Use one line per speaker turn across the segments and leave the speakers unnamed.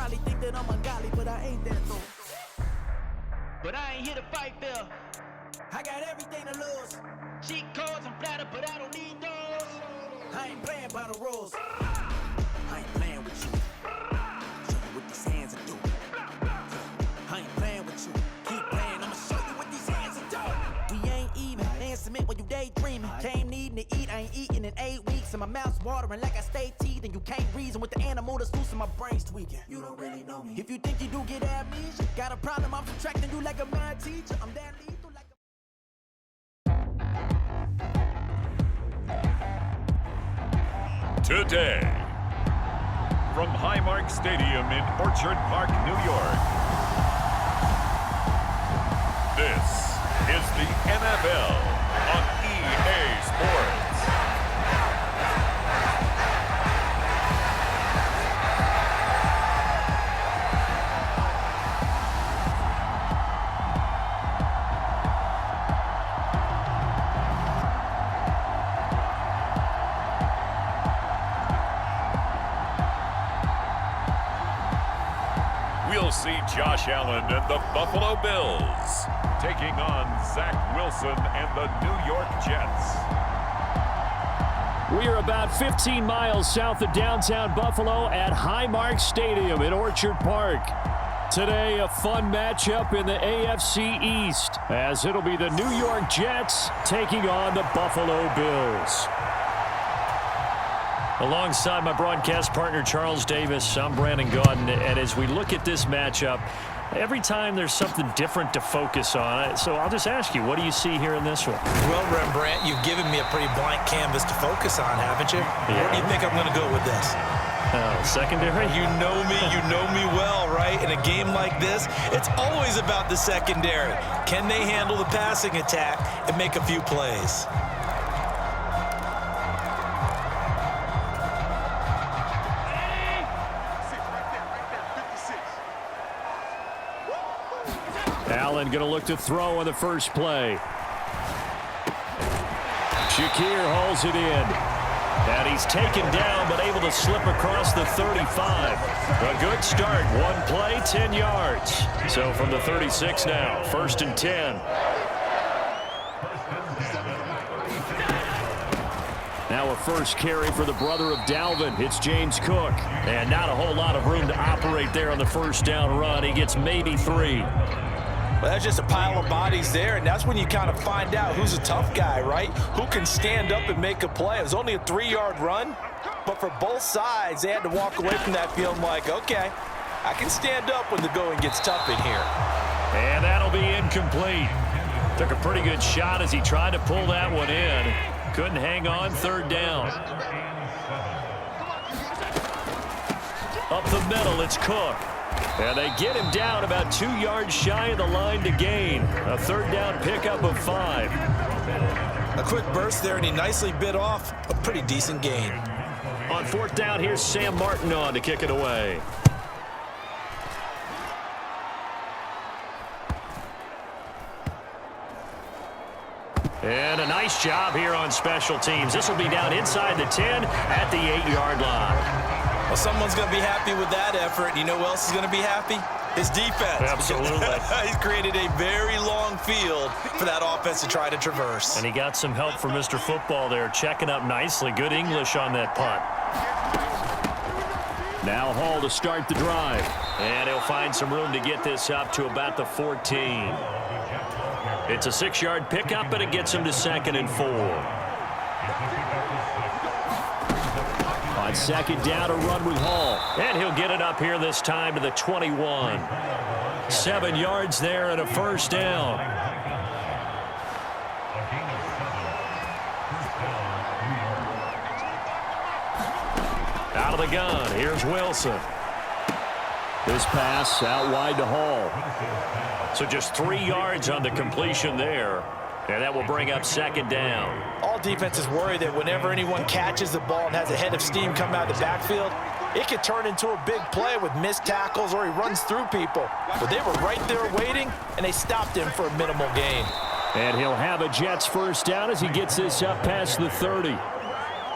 probably think that I'm ungodly, but I ain't that though.
But I ain't here to fight, Bill.
I got everything to lose.
Cheat codes and flatter, but I don't need those.
I ain't playing by the rules. I ain't playing with you. Show you what these hands will do. I ain't playing with you. Keep playing, I'ma show you what these hands will do. We ain't even. They ain't submit when you daydreaming. Came needing to eat, I ain't eating in 8 weeks. And my mouth's watering like I stay teeth. And you can't reason with the animal that's loose and my brain's tweaking. You don't really know me. If you think you do get amnesia, got a problem, I'm subtracting you like a mad teacher. I'm that lethal like a...
Today, from Highmark Stadium in Orchard Park, New York, this is the NFL on EA Sports. We'll see Josh Allen and the Buffalo Bills taking on Zach Wilson and the New York Jets.
We are about 15 miles south of downtown Buffalo at Highmark Stadium in Orchard Park. Today, a fun matchup in the AFC East, as it'll be the New York Jets taking on the Buffalo Bills. Alongside my broadcast partner, Charles Davis, I'm Brandon Gaudin, and as we look at this matchup, every time there's something different to focus on. So I'll just ask you, what do you see here in this one?
Well, Rembrandt, you've given me a pretty blank canvas to focus on, haven't you?
Yeah.
Where do you think I'm going to go with this?
Secondary?
You know me well, right? In a game like this, it's always about the secondary. Can they handle the passing attack and make a few plays?
Allen going to look to throw on the first play. Shakir hauls it in. And he's taken down, but able to slip across the 35. A good start. One play, 10 yards. So from the 36 now, 1st and 10. Now a first carry for the brother of Dalvin. It's James Cook. And not a whole lot of room to operate there on the first down run. He gets maybe 3.
Well, that's just a pile of bodies there, and that's when you kind of find out who's a tough guy, right? Who can stand up and make a play. It was only a 3-yard run, but for both sides, they had to walk away from that feeling like, okay, I can stand up when the going gets tough in here.
And that'll be incomplete. Took a pretty good shot as he tried to pull that one in. Couldn't hang on, 3rd down. Up the middle, it's Cook. And they get him down about 2 yards shy of the line to gain. A 3rd down pickup of 5.
A quick burst there, and he nicely bit off a pretty decent gain.
On 4th down, here's Sam Martin on to kick it away. And a nice job here on special teams. This will be down inside the 10 at the 8-yard line.
Well, someone's going to be happy with that effort. You know who else is going to be happy? His defense.
Absolutely.
He's created a very long field for that offense to try to traverse.
And he got some help from Mr. Football there, checking up nicely. Good English on that punt. Now Hall to start the drive. And he'll find some room to get this up to about the 14. It's a 6-yard pickup, and it gets him to 2nd and 4. On 2nd down, a run with Hall. And he'll get it up here this time to the 21. 7 yards there and a 1st down. Out of the gun, here's Wilson. This pass out wide to Hall. So just 3 yards on the completion there. And that will bring up 2nd down.
All defenses worry that whenever anyone catches the ball and has a head of steam come out of the backfield, it could turn into a big play with missed tackles or he runs through people. But they were right there waiting, and they stopped him for a minimal gain.
And he'll have a Jets 1st down as he gets this up past the 30.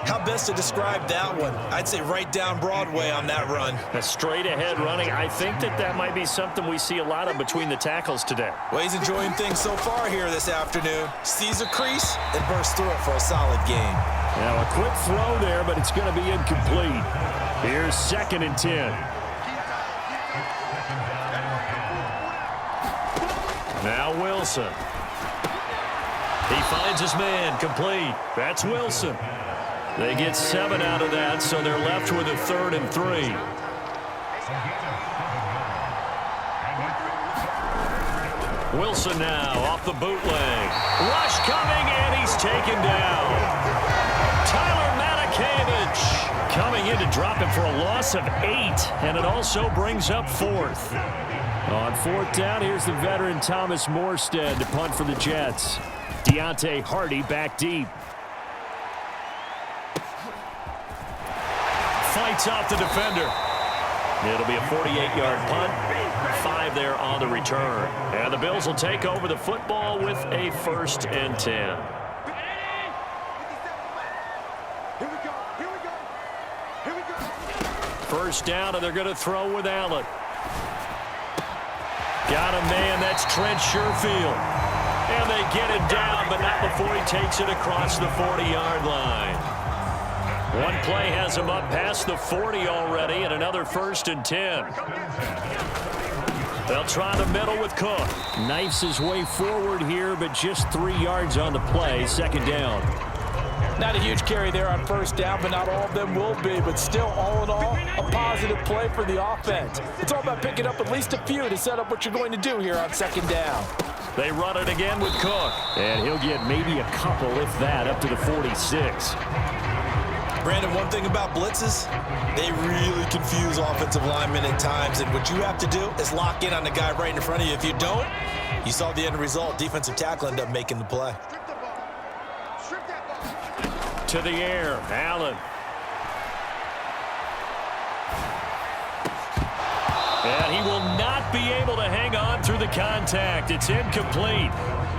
How best to describe that one? I'd say right down Broadway on that run.
A straight ahead running. I think that might be something we see a lot of between the tackles today.
Well, he's enjoying things so far here this afternoon. Sees a crease and bursts through it for a solid game.
Now a quick throw there, but it's going to be incomplete. Here's 2nd and 10. Now Wilson. He finds his man, complete. That's Wilson. They get 7 out of that, so they're left with a 3rd and 3. Wilson now off the bootleg. Rush coming, and he's taken down. Tyler Matakevich coming in to drop him for a loss of 8, and it also brings up 4th. On 4th down, here's the veteran Thomas Morstead to punt for the Jets. Deontay Hardy back deep. Fights off the defender. It'll be a 48-yard punt. 5 there on the return. And the Bills will take over the football with a 1st and 10. First down, and they're going to throw with Allen. Got a man, that's Trent Sherfield. And they get it down, but not before he takes it across the 40-yard line. One play has him up past the 40 already, and another 1st and 10. They'll try the middle with Cook. Knifes his way forward here, but just 3 yards on the play. 2nd down.
Not a huge carry there on 1st down, but not all of them will be. But still, all in all, a positive play for the offense. It's all about picking up at least a few to set up what you're going to do here on 2nd down.
They run it again with Cook. And he'll get maybe a couple, if that, up to the 46.
Brandon, one thing about blitzes, they really confuse offensive linemen at times. And what you have to do is lock in on the guy right in front of you. If you don't, you saw the end result. Defensive tackle ended up making the play.
To the air, Allen. And he will not be able to hang on through the contact. It's incomplete.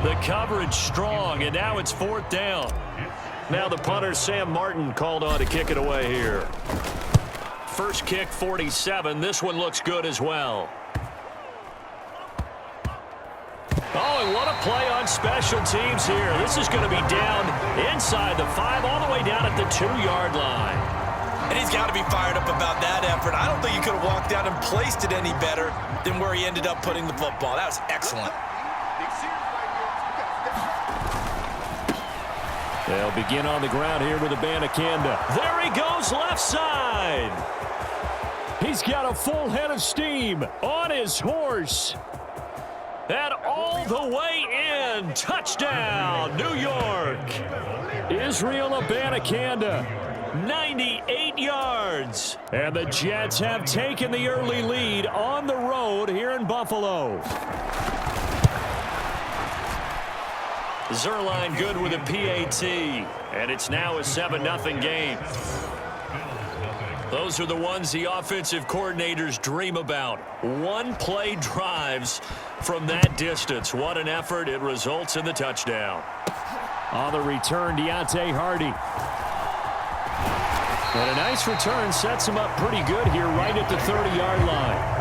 The coverage strong, and now it's 4th down. Now the punter, Sam Martin, called on to kick it away here. First kick, 47. This one looks good as well. Oh, and what a play on special teams here. This is going to be down inside the 5, all the way down at the 2-yard line.
And he's got to be fired up about that effort. I don't think he could have walked down and placed it any better than where he ended up putting the football. That was excellent.
They'll begin on the ground here with Abanikanda. There he goes, left side. He's got a full head of steam on his horse. And all the way in. Touchdown, New York. Israel Abanikanda, 98 yards. And the Jets have taken the early lead on the road here in Buffalo. Zerline good with a PAT, and it's now a 7-0 game. Those are the ones the offensive coordinators dream about. One-play drives from that distance. What an effort. It results in the touchdown. On the return, Deontay Hardy. And a nice return sets him up pretty good here right at the 30-yard line.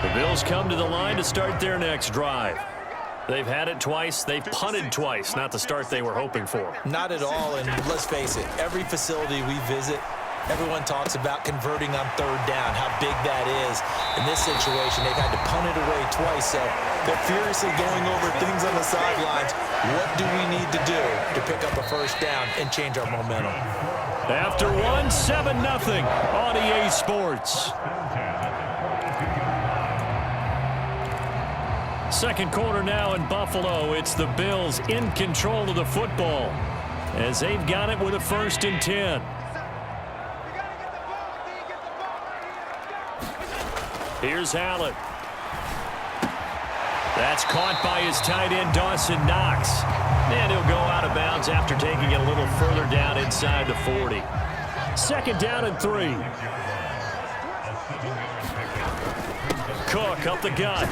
The Bills come to the line to start their next drive. They've had it twice. They've punted twice. Not the start they were hoping for.
Not at all, and let's face it, every facility we visit, everyone talks about converting on 3rd down, how big that is. In this situation, they've had to punt it away twice, so they're furiously going over things on the sidelines. What do we need to do to pick up a 1st down and change our momentum?
After 7-0 on EA Sports. Second quarter now in Buffalo. It's the Bills in control of the football as they've got it with a 1st and 10. Here's Allen. That's caught by his tight end, Dawson Knox. And he'll go out of bounds after taking it a little further down inside the 40. 2nd down and 3. Cook up the gut.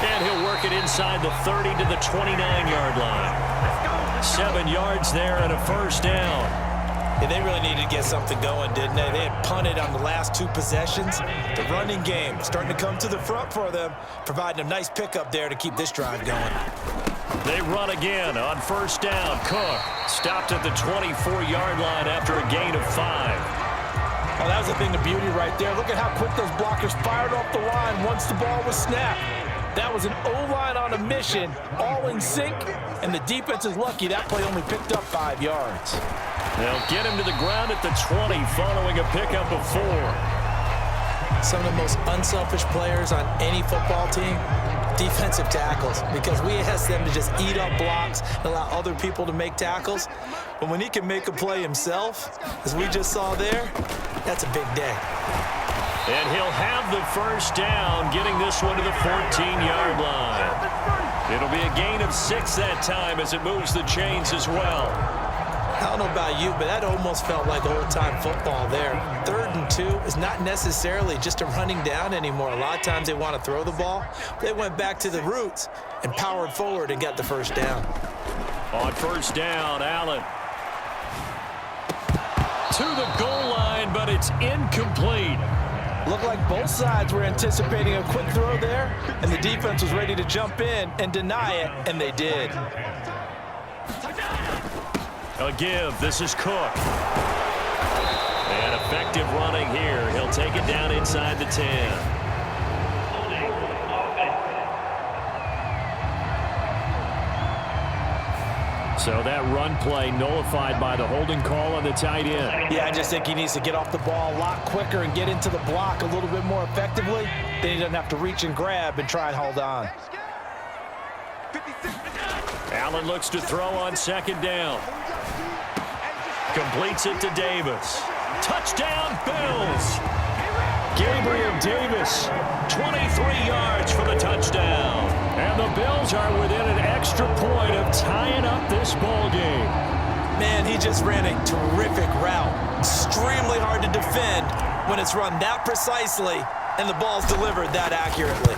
And he'll work it inside the 30 to the 29-yard line. 7 yards there and a first down.
Yeah, they really needed to get something going, didn't they? They had punted on the last 2 possessions. The running game starting to come to the front for them, providing a nice pickup there to keep this drive going.
They run again on first down. Cook stopped at the 24-yard line after a gain of 5.
Oh, that was a thing of beauty right there. Look at how quick those blockers fired off the line once the ball was snapped. That was an O-line on a mission, all in sync, and the defense is lucky that play only picked up 5 yards.
They'll get him to the ground at the 20 following a pickup of 4.
Some of the most unselfish players on any football team, defensive tackles, because we ask them to just eat up blocks and allow other people to make tackles. But when he can make a play himself, as we just saw there, that's a big day.
And he'll have the first down, getting this one to the 14-yard line. It'll be a gain of 6 that time as it moves the chains as well.
I don't know about you, but that almost felt like old-time football there. 3rd and 2 is not necessarily just a running down anymore. A lot of times they want to throw the ball. They went back to the roots and powered forward and got the first down.
On first down, Allen to the goal line, but it's incomplete.
Looked like both sides were anticipating a quick throw there, and the defense was ready to jump in and deny it, and they did.
A give. This is Cook. And effective running here. He'll take it down inside the 10. So that run play nullified by the holding call on the tight end.
Yeah, I just think he needs to get off the ball a lot quicker and get into the block a little bit more effectively. Then he doesn't have to reach and grab and try and hold on.
Allen looks to throw on second down. Completes it to Davis. Touchdown, Bills! Gabriel Davis, 23 yards for the touchdown. And the Bills are within an extra point of tying up this ball game.
Man, he just ran a terrific route. Extremely hard to defend when it's run that precisely and the ball's delivered that accurately.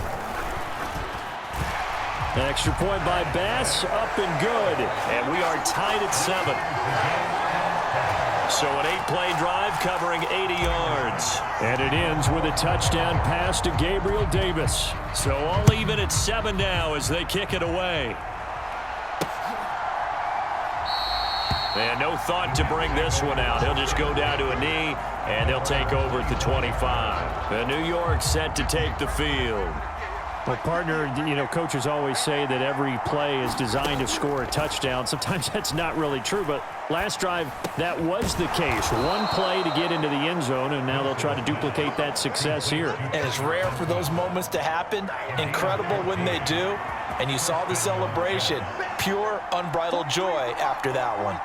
An extra point by Bass, up and good. And we are tied at 7. So an 8-play drive covering 80 yards. And it ends with a touchdown pass to Gabriel Davis. So all even at 7 now as they kick it away. And no thought to bring this one out. He'll just go down to a knee, and they'll take over at the 25. The New York set to take the field. Well, partner, you know, coaches always say that every play is designed to score a touchdown. Sometimes that's not really true, but last drive, that was the case. One play to get into the end zone, and now they'll try to duplicate that success here.
And it's rare for those moments to happen. Incredible when they do. And you saw the celebration. Pure, unbridled joy after that one.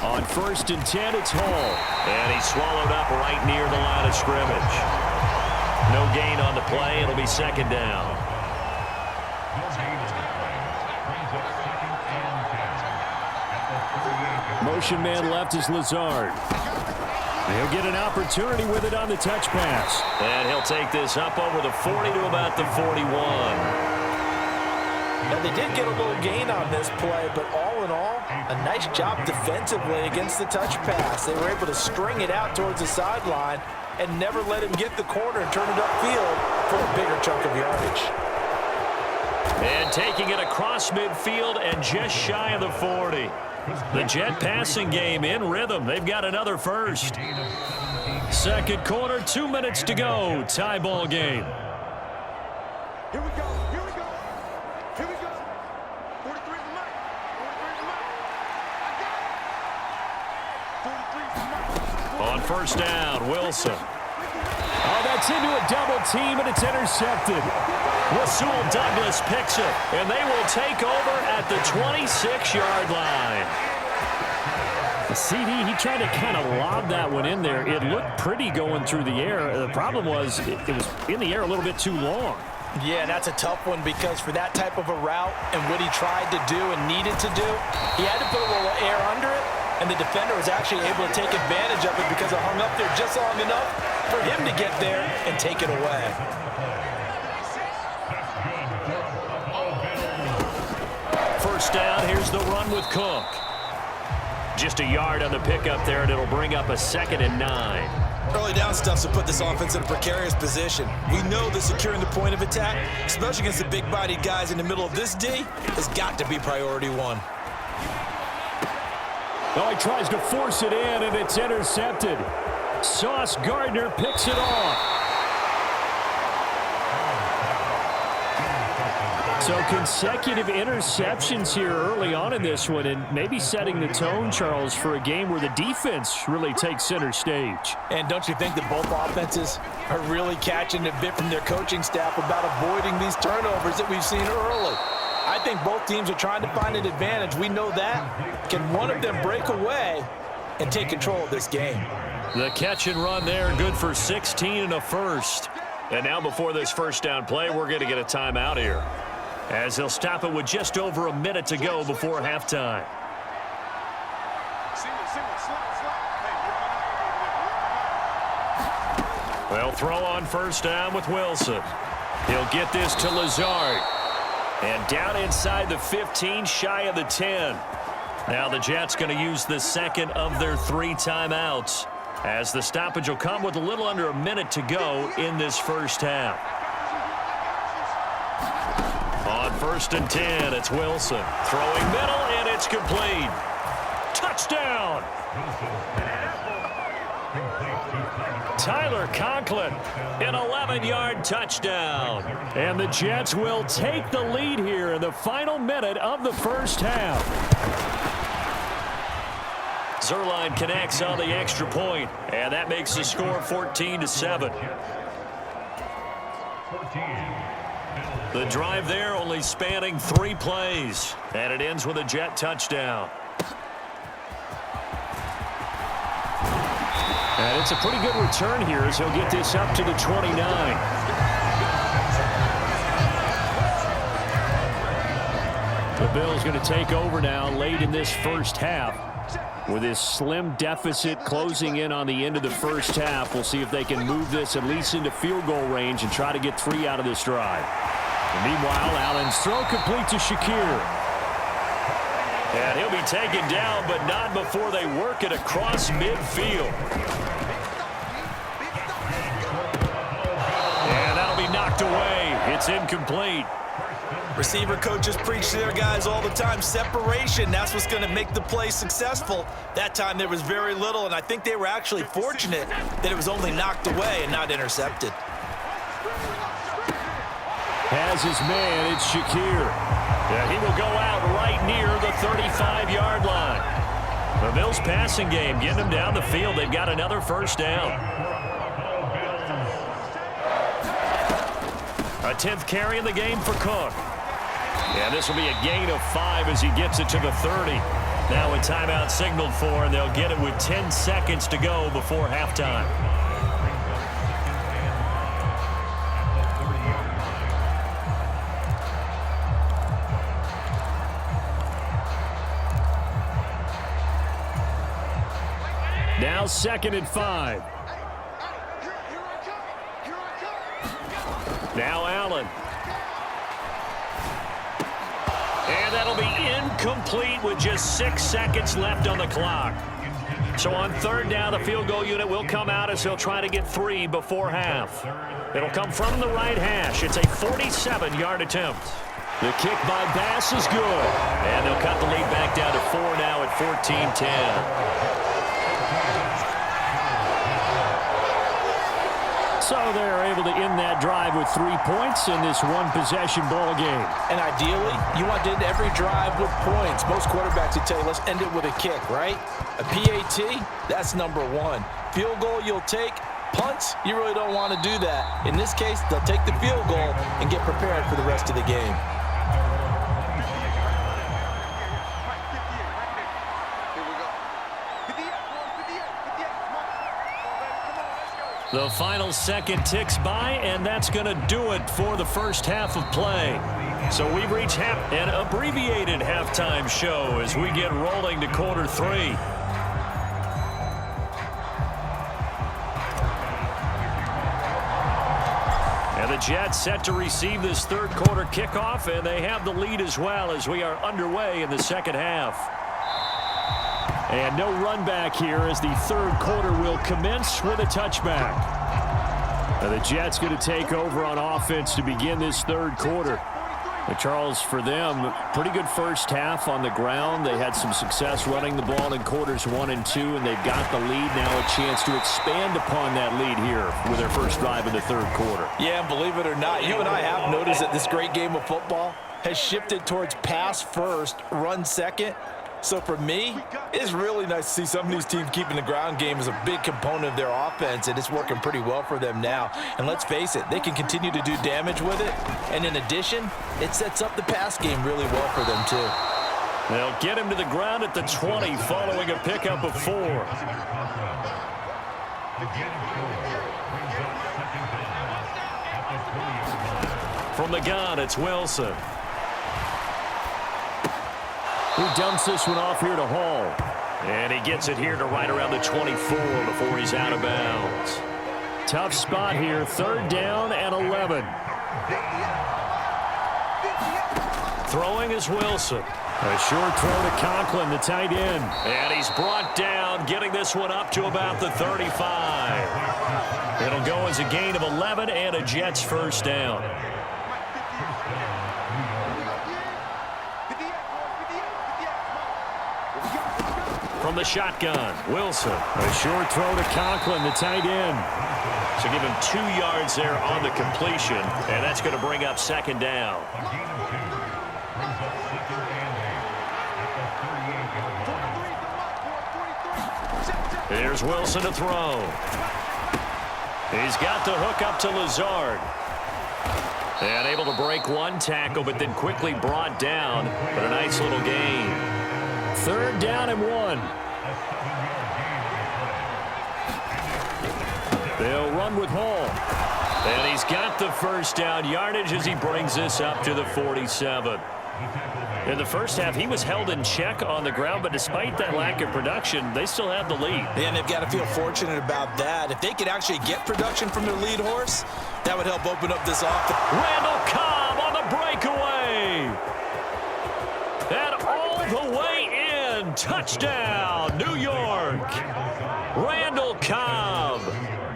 On 1st and 10, it's Hall. And he's swallowed up right near the line of scrimmage. No gain on the play. It'll be second down. Motion man left is Lazard. He'll get an opportunity with it on the touch pass. And he'll take this up over the 40 to about the 41.
Now, they did get a little gain on this play, but all in all, a nice job defensively against the touch pass. They were able to string it out towards the sideline and never let him get the corner and turn it upfield for a bigger chunk of yardage.
And taking it across midfield and just shy of the 40. The Jet passing game in rhythm. They've got another first. Second quarter, 2 minutes to go. Tie ball game.
Here we go. Here we go. Here we go. 43 is the mic. 43 is the mic. I got it. 43 is the mic.
On first down, Wilson. Oh, that's into a double team, and it's intercepted. Rasul Douglas picks it, and they will take over at the 26-yard line. The CD, he tried to kind of lob that one in there. It looked pretty going through the air. The problem was it was in the air a little bit too long.
Yeah, that's a tough one because for that type of a route and what he tried to do and needed to do, he had to put a little air under it, and the defender was actually able to take advantage of it because it hung up there just long enough for him to get there and take it away.
first down. Here's the run with Cook. Just a yard on the pickup there, and it'll bring up a 2nd and 9.
Early down stuff to put this offense in a precarious position. We know that securing the point of attack, especially against the big-bodied guys in the middle of this D, has got to be priority one.
Oh, he tries to force it in, and it's intercepted. Sauce Gardner picks it off. So consecutive interceptions here early on in this one, and maybe setting the tone, Charles, for a game where the defense really takes center stage.
And don't you think that both offenses are really catching a bit from their coaching staff about avoiding these turnovers that we've seen early? I think both teams are trying to find an advantage. We know that. Can one of them break away and take control of this game?
The catch and run there, good for 16 and a first. And now before this first down play, we're going to get a timeout here, as they'll stop it with just over a minute to go before halftime. They'll throw on first down with Wilson. He'll get this to Lazard. And down inside the 15, shy of the 10. Now the Jets going to use the second of their 3 timeouts, as the stoppage will come with a little under a minute to go in this first half. On 1st and 10, it's Wilson. Throwing middle, and it's complete. Touchdown! Tyler Conklin, an 11-yard touchdown. And the Jets will take the lead here in the final minute of the first half. Zerline connects on the extra point, and that makes the score 14-7. The drive there only spanning 3 plays, and it ends with a Jet touchdown. And it's a pretty good return here as he'll get this up to the 29. The Bills going to take over now late in this first half. With this slim deficit closing in on the end of the first half, we'll see if they can move this at least into field goal range and try to get 3 out of this drive. And meanwhile, Allen's throw complete to Shakir. And he'll be taken down, but not before they work it across midfield. And that'll be knocked away. It's incomplete.
Receiver coaches preach to their guys all the time. Separation, that's what's going to make the play successful. That time there was very little, and I think they were actually fortunate that it was only knocked away and not intercepted.
Has his man, it's Shakir. Yeah, he will go out right near the 35-yard line. The Bills passing game, getting them down the field. They've got another first down. A 10th carry in the game for Cook. And this will be a gain of 5 as he gets it to the 30. Now a timeout signaled for, and they'll get it with 10 seconds to go before halftime. Now 2nd and 5. Now Allen. And that'll be incomplete with just 6 seconds left on the clock. So on 3rd down, the field goal unit will come out as they'll try to get 3 before half. It'll come from the right hash. It's a 47-yard attempt. The kick by Bass is good. And they'll cut the lead back down to 4 now at 14-10. So they're able to end that drive with 3 points in this one-possession ball game.
And ideally, you want to end every drive with points. Most quarterbacks would tell you, let's end it with a kick, right? A PAT, that's number 1. Field goal you'll take. Punts, you really don't want to do that. In this case, they'll take the field goal and get prepared for the rest of the game.
The final second ticks by, and that's going to do it for the first half of play. So we've reached an abbreviated halftime show as we get rolling to quarter 3. And the Jets set to receive this third quarter kickoff, and they have the lead as well as we are underway in the second half. And no run back here as the third quarter will commence with a touchback. Now the Jets going to take over on offense to begin this third quarter. But Charles, for them, pretty good first half on the ground. They had some success running the ball in quarters 1 and 2, and they've got the lead now, a chance to expand upon that lead here with their first drive in the third quarter.
Yeah, and believe it or not, you and I have noticed that this great game of football has shifted towards pass first, run second. So for me, it's really nice to see some of these teams keeping the ground game as a big component of their offense, and it's working pretty well for them now. And let's face it, they can continue to do damage with it. And in addition, it sets up the pass game really well for them too.
They'll get him to the ground at the 20 following a pickup of 4. From the gun, it's Wilson. He dumps this one off here to Hall. And he gets it here to right around the 24 before he's out of bounds. Tough spot here, 3rd down and 11. Throwing is Wilson. A short throw to Conklin, the tight end. And he's brought down, getting this one up to about the 35. It'll go as a gain of 11 and a Jets first down. From the shotgun, Wilson. A short throw to Conklin, the tight end. So give him 2 yards there on the completion, and that's going to bring up 2nd down. Here's Wilson to throw. He's got the hook up to Lazard. And able to break 1 tackle, but then quickly brought down. But a nice little gain. 3rd down and 1. They'll run with Hall. And he's got the first down yardage as he brings this up to the 47. In the first half, he was held in check on the ground, but despite that lack of production, they still have the lead.
And they've got to feel fortunate about that. If they could actually get production from their lead horse, that would help open up this offense.
Randall Cobb on the breakaway. And all the way in. Touchdown, New York. Randall Cobb,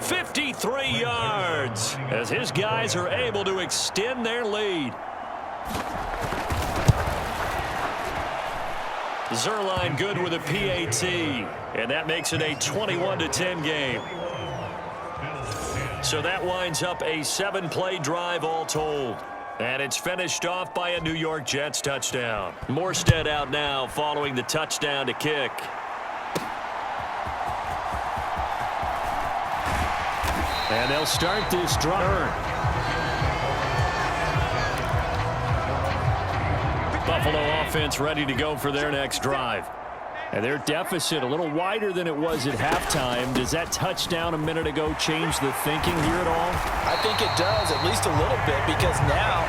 53 yards, as his guys are able to extend their lead. Zerline good with a PAT, and that makes it a 21-10 game. So that winds up a 7-play drive all told. And it's finished off by a New York Jets touchdown. Morstead out now following the touchdown to kick. And they'll start this drive. Buffalo offense ready to go for their next drive. And their deficit a little wider than it was at halftime. Does that touchdown a minute ago change the thinking here at all?
I think it does, at least a little bit, because now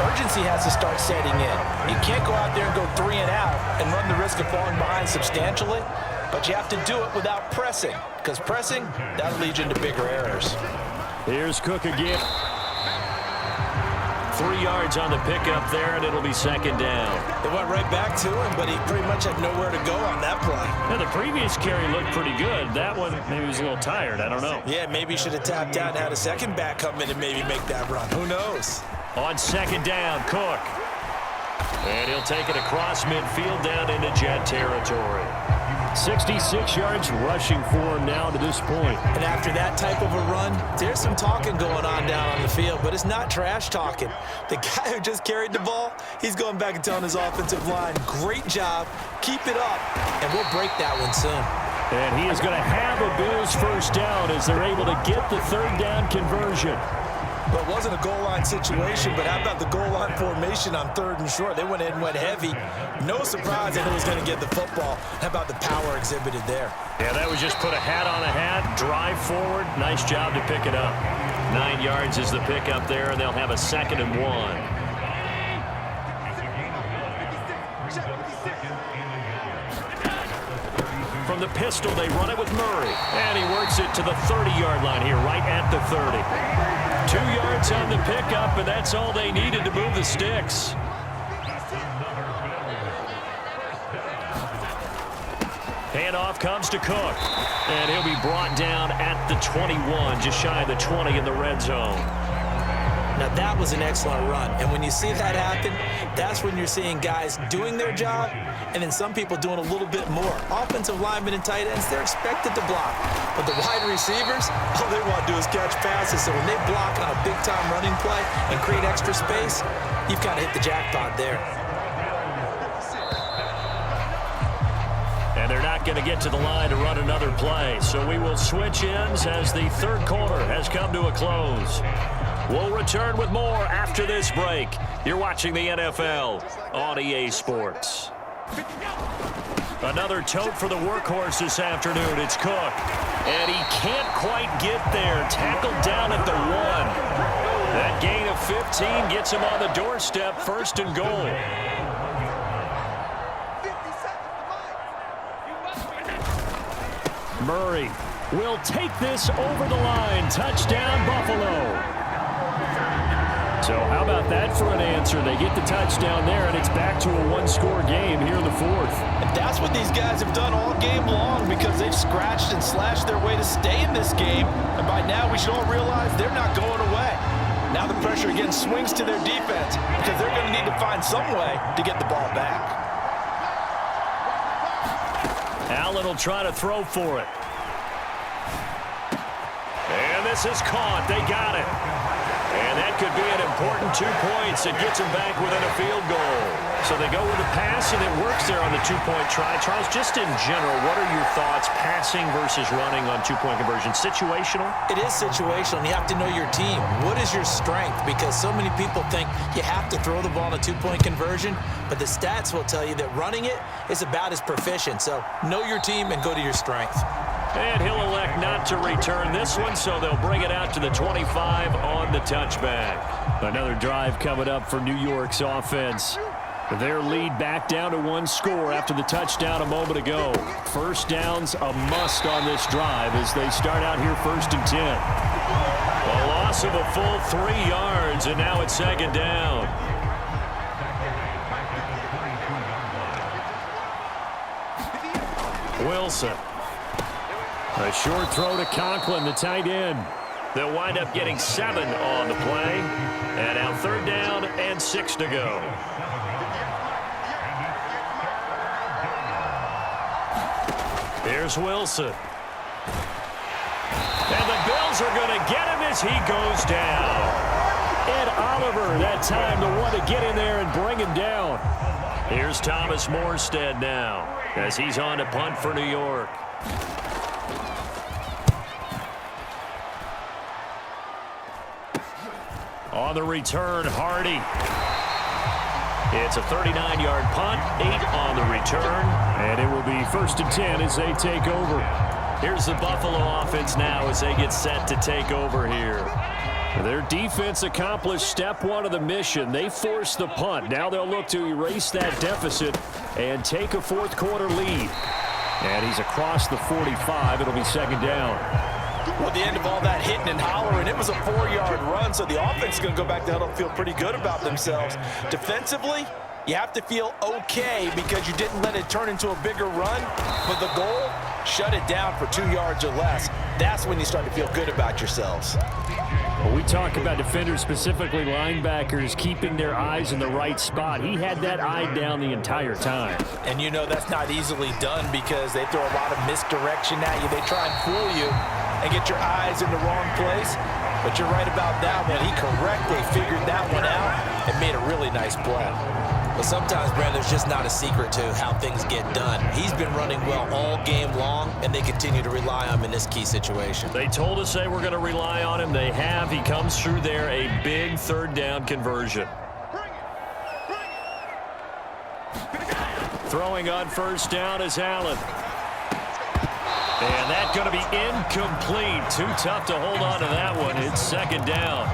urgency has to start setting in. You can't go out there and go 3 and out and run the risk of falling behind substantially, but you have to do it without pressing, because pressing, that'll lead you into bigger errors.
Here's Cook again. 3 yards on the pickup there, and it'll be 2nd down.
They went right back to him, but he pretty much had nowhere to go on that play.
Now, the previous carry looked pretty good. That one, maybe he was a little tired. I don't know.
Yeah, maybe he should have tapped out and had a second back come in and maybe make that run. Who knows?
On 2nd down, Cook. And he'll take it across midfield down into Jet territory. 66 yards rushing for him now to this point.
And after that type of a run, there's some talking going on down on the field, but it's not trash talking. The guy who just carried the ball, he's going back and telling his offensive line, great job, keep it up, and we'll break that one soon.
And he is going to have a Bills first down as they're able to get the 3rd down conversion.
Well, it wasn't a goal line situation, but how about the goal line formation on 3rd and short? They went in and went heavy. No surprise that he was going to get the football. How about the power exhibited there?
Yeah, that was just put a hat on a hat, drive forward. Nice job to pick it up. 9 yards is the pickup there, and they'll have a 2nd and 1. From the pistol, they run it with Murray. And he works it to the 30-yard line here, right at the 30. 2 yards on the pickup, and that's all they needed to move the sticks. Handoff comes to Cook, and he'll be brought down at the 21, just shy of the 20 in the red zone.
Now, that was an excellent run, and when you see that happen, that's when you're seeing guys doing their job and then some people doing a little bit more. Offensive linemen and tight ends, they're expected to block, but the wide receivers, all they want to do is catch passes. So when they block on a big-time running play and create extra space, you've kind of hit the jackpot there.
And they're not going to get to the line to run another play. So we will switch ends as the third quarter has come to a close. We'll return with more after this break. You're watching the NFL on EA Sports. Another tote for the workhorse this afternoon. It's Cook. And he can't quite get there. Tackled down at the 1. That gain of 15 gets him on the doorstep, 1st and goal. Murray will take this over the line. Touchdown, Buffalo. So how about that for an answer? They get the touchdown there, and it's back to a one-score game here in the 4th.
And that's what these guys have done all game long because they've scratched and slashed their way to stay in this game. And by now, we should all realize they're not going away. Now the pressure again swings to their defense because they're going to need to find some way to get the ball back.
Allen will try to throw for it. And this is caught. They got it. And that could be an important 2 points. It gets them back within a field goal. So they go with a pass, and it works there on the 2-point try. Charles, just in general, what are your thoughts passing versus running on 2-point conversion? Situational?
It is situational, and you have to know your team. What is your strength? Because so many people think you have to throw the ball in a 2-point conversion, but the stats will tell you that running it is about as proficient. So know your team and go to your strength.
And he'll elect not to return this one, so they'll bring it out to the 25 on the touchback. Another drive coming up for New York's offense. Their lead back down to 1 score after the touchdown a moment ago. First down's a must on this drive as they start out here 1st and 10. A loss of a full 3 yards, and now it's 2nd down. Wilson. A short throw to Conklin, the tight end. They'll wind up getting 7 on the play. And now 3rd down and 6 to go. Here's Wilson. And the Bills are going to get him as he goes down. Ed Oliver, that time to want to get in there and bring him down. Here's Thomas Morstead now as he's on to punt for New York. On the return, Hardy. It's a 39-yard punt, 8 on the return, and it will be 1st and 10 as they take over. Here's the Buffalo offense now as they get set to take over here. Their defense accomplished step 1 of the mission. They forced the punt. Now they'll look to erase that deficit and take a 4th quarter lead. And he's across the 45. It'll be 2nd down.
Well, at the end of all that hitting and hollering, it was a 4-yard run, so the offense is going to go back to huddle and feel pretty good about themselves. Defensively, you have to feel okay because you didn't let it turn into a bigger run, but the goal, shut it down for 2 yards or less. That's when you start to feel good about yourselves.
Well, we talk about defenders, specifically linebackers, keeping their eyes in the right spot. He had that eye down the entire time.
And you know that's not easily done because they throw a lot of misdirection at you. They try and fool you and get your eyes in the wrong place. But you're right about that one. He correctly figured that one out and made a really nice play. But sometimes, Brad, there's just not a secret to how things get done. He's been running well all game long, and they continue to rely on him in this key situation.
They told us they were going to rely on him. They have. He comes through there, a big 3rd down conversion. Throwing on 1st down is Allen. And that's going to be incomplete. Too tough to hold on to that one. It's 2nd down.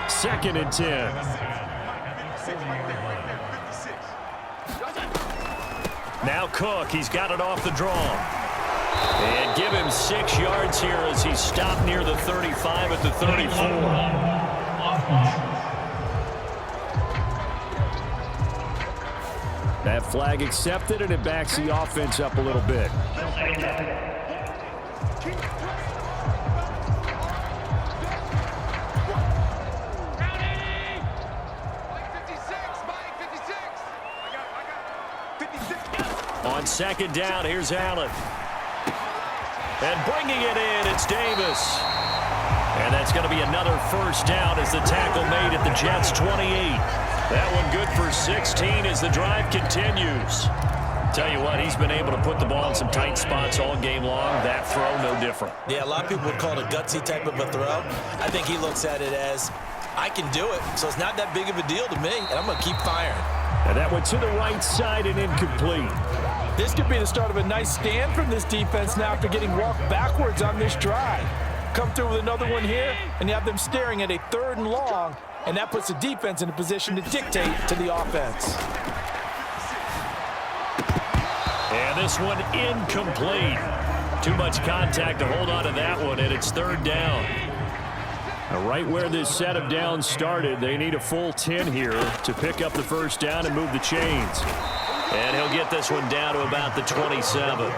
2nd and 10. Now Cook, he's got it off the draw. And give him 6 yards here as he stopped near the 35 at the 34. That flag accepted, and it backs the offense up a little bit. On second down, here's Allen. And bringing it in, it's Davis. And that's going to be another first down as the tackle made at the Jets' 28. That one good for 16 as the drive continues. Tell you what, he's been able to put the ball in some tight spots all game long. That throw, no different.
Yeah, a lot of people would call it a gutsy type of a throw. I think he looks at it as, I can do it, so it's not that big of a deal to me, and I'm going to keep firing.
And that went to the right side and incomplete.
This could be the start of a nice stand from this defense now after getting walked backwards on this drive. Come through with another one here, and you have them staring at a 3rd and long, and that puts the defense in a position to dictate to the offense.
And this one incomplete. Too much contact to hold on to that one, and it's 3rd down. Now, right where this set of downs started, they need a full 10 here to pick up the first down and move the chains. And he'll get this one down to about the 27.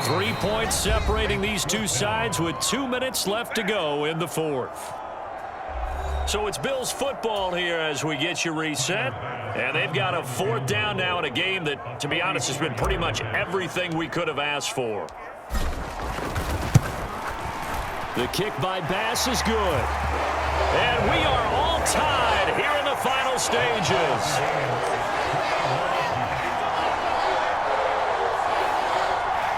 3 points separating these two sides with 2 minutes left to go in the 4th. So it's Bills football here as we get you reset. And they've got a 4th down now in a game that, to be honest, has been pretty much everything we could have asked for. The kick by Bass is good. And we are all tied here in the final stages.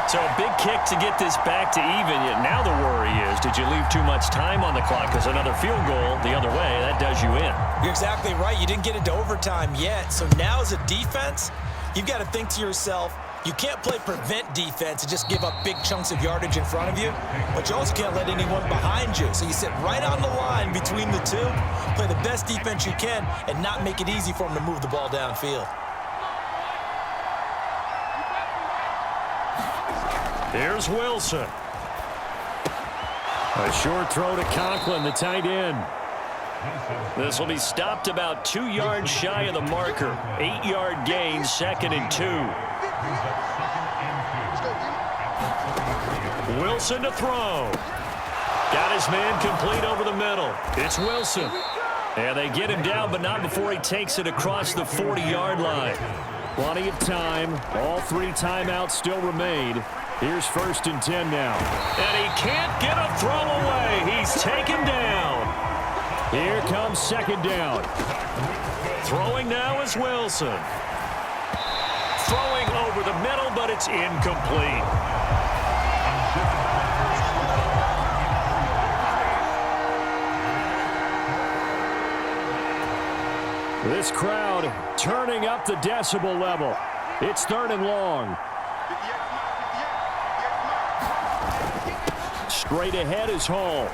So a big kick to get this back to even. Yet now the worry is, did you leave too much time on the clock? Because another field goal the other way, that does you in.
You're exactly right. You didn't get into overtime yet. So now as a defense, you've got to think to yourself, you can't play prevent defense and just give up big chunks of yardage in front of you, but you also can't let anyone behind you. So you sit right on the line between the two, play the best defense you can, and not make it easy for them to move the ball downfield.
Here's Wilson. A short throw to Conklin, the tight end. This will be stopped about 2 yards shy of the marker. 8-yard gain, 2nd and 2. Wilson to throw. Got his man complete over the middle. It's Wilson. And they get him down, but not before he takes it across the 40-yard line. Plenty of time. All 3 timeouts still remain. Here's 1st and 10 now. And he can't get a throw away. He's taken down. Here comes 2nd down. Throwing now is Wilson. Throwing over the middle, but it's incomplete. This crowd turning up the decibel level. It's 3rd and long. Straight ahead is Hall.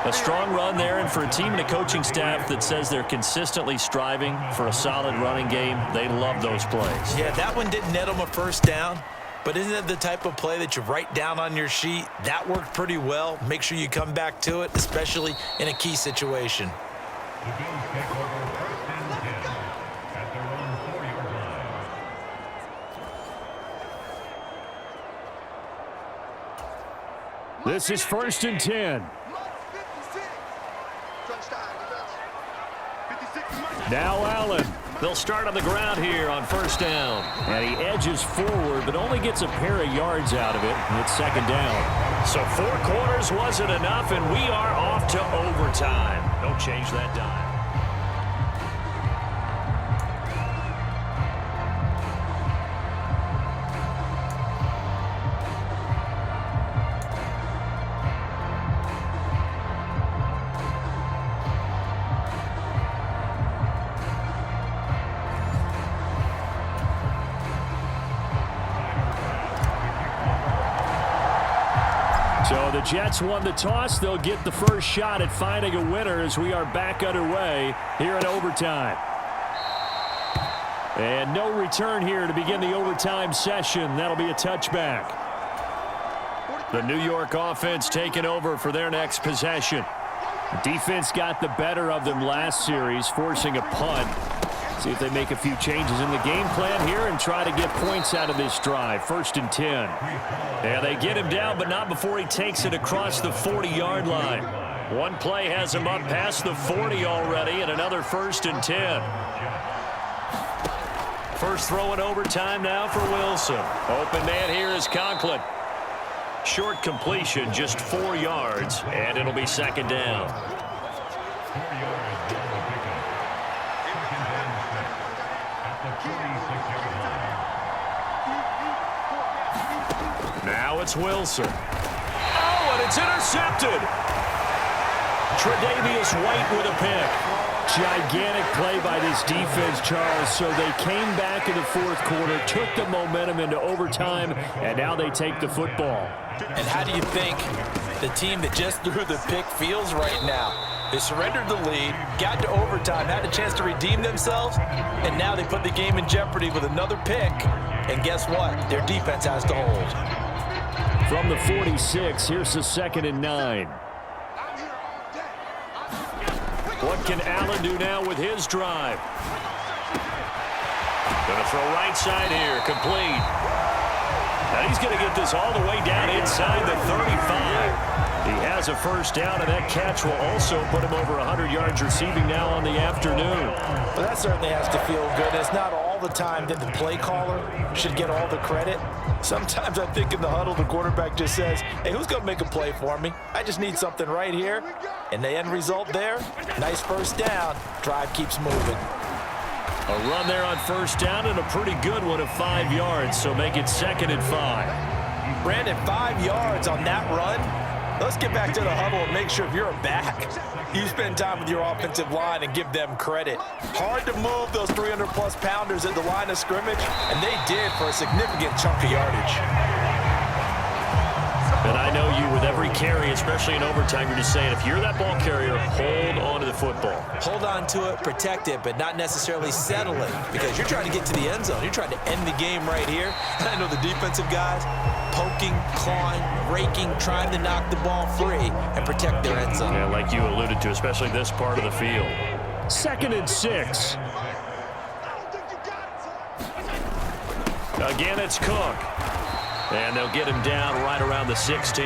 A strong run there, and for a team and a coaching staff that says they're consistently striving for a solid running game, they love those plays.
Yeah, that one didn't net them a first down, but isn't it the type of play that you write down on your sheet? That worked pretty well. Make sure you come back to it, especially in a key situation.
This is 1st and 10. Now Allen. They'll start on the ground here on 1st down. And he edges forward, but only gets a pair of yards out of it. It's 2nd down. So 4 quarters wasn't enough, and we are off to overtime. Don't change that dime. So the Jets won the toss. They'll get the first shot at finding a winner as we are back underway here in overtime. And no return here to begin the overtime session. That'll be a touchback. The New York offense taking over for their next possession. Defense got the better of them last series, forcing a punt. See if they make a few changes in the game plan here and try to get points out of this drive. 1st and 10. And they get him down, but not before he takes it across the 40-yard line. One play has him up past the 40 already, and another 1st and 10. First throw in overtime now for Wilson. Open man here is Conklin. Short completion, just 4 yards, and it'll be 2nd down. Now it's Wilson. Oh, and it's intercepted. Tre'Davious White with a pick. Gigantic play by this defense, Charles. So they came back in the 4th quarter, took the momentum into overtime, and now they take the football.
And how do you think the team that just threw the pick feels right now? They surrendered the lead, got to overtime, had a chance to redeem themselves, and now they put the game in jeopardy with another pick. And guess what? Their defense has to hold.
From the 46, here's the 2nd and 9. What can Allen do now with his drive? Going to throw right side here, complete. Now he's going to get this all the way down inside the 35. He has a first down, and that catch will also put him over 100 yards receiving now on the afternoon.
Well, that certainly has to feel good. It's not all the time that the play caller should get all the credit. Sometimes I think in the huddle, the quarterback just says, hey, who's going to make a play for me? I just need something right here. And the end result there, nice first down. Drive keeps moving.
A run there on first down and a pretty good one of 5 yards, so make it 2nd and 5.
Brandon, 5 yards on that run. Let's get back to the huddle and make sure if you're a back, you spend time with your offensive line and give them credit. Hard to move those 300-plus pounders at the line of scrimmage, and they did for a significant chunk of yardage.
And I know you, with every carry, especially in overtime, you're just saying, if you're that ball carrier, hold on to the football.
Hold on to it, protect it, but not necessarily settle it, because you're trying to get to the end zone. You're trying to end the game right here. And I know the defensive guys poking, clawing, raking, trying to knock the ball free and protect their end zone.
Yeah, like you alluded to, especially this part of the field. 2nd and 6. Again, it's Cook. And they'll get him down right around the 16.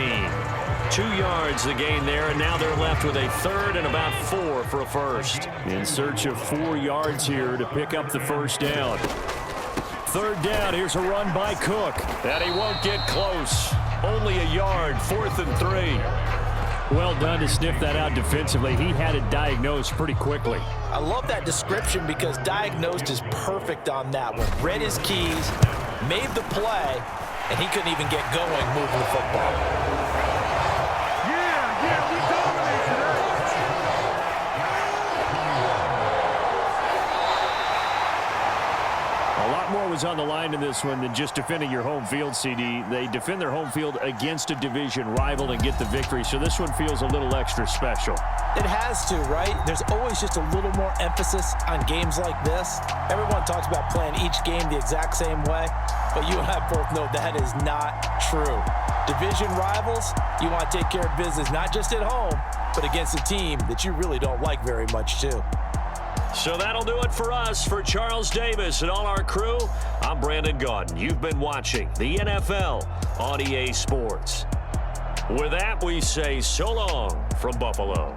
2 yards the gain there, and now they're left with a 3rd and about 4 for a first. In search of 4 yards here to pick up the first down. 3rd down, here's a run by Cook. And he won't get close. Only a yard, 4th and 3. Well done to sniff that out defensively. He had it diagnosed pretty quickly.
I love that description because diagnosed is perfect on that one. Read his keys, made the play, and he couldn't even get going moving the football.
Yeah, we dominate today.
A lot more was on the line in this one than just defending your home field, CD. They defend their home field against a division rival and get the victory, so this one feels a little extra special.
It has to, right? There's always just a little more emphasis on games like this. Everyone talks about playing each game the exact same way, but you and I both know that is not true. Division rivals, you want to take care of business not just at home, but against a team that you really don't like very much too.
So that'll do it for us. For Charles Davis and all our crew, I'm Brandon Gaudin. You've been watching the NFL on EA Sports. With that, we say so long from Buffalo.